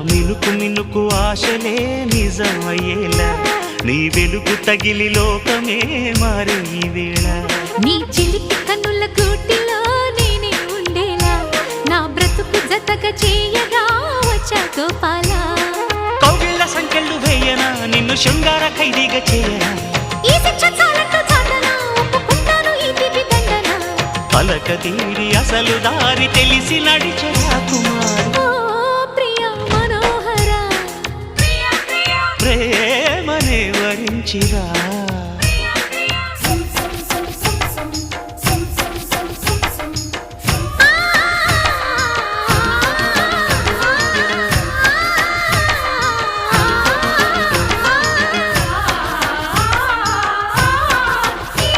మినుకు మినుకు ఆశలే నిజమయ్యేలా నీ వెలుగు తగిలి లోకమే మారే ఈ వేళ నీ చిలిపి కన్నుల కూటిలో నేనే ఉండేలా నా బ్రతుకు జతగా చేయగా వచ్చా గోపాల కౌగిళ్ళ సంకెళ్ళు వేయనా నిన్ను శృంగార ఖైదీగా చేయనా ఈ శిక్ష చాలంటూ చాటనా ఒప్పుకుంటాను ఈ తీపి దండన పలక తీరి అసలు దారి తెలిసి నడిచరా కుమార్ ఓ ప్రియా మనోహర ప్రేమనే వరించిరా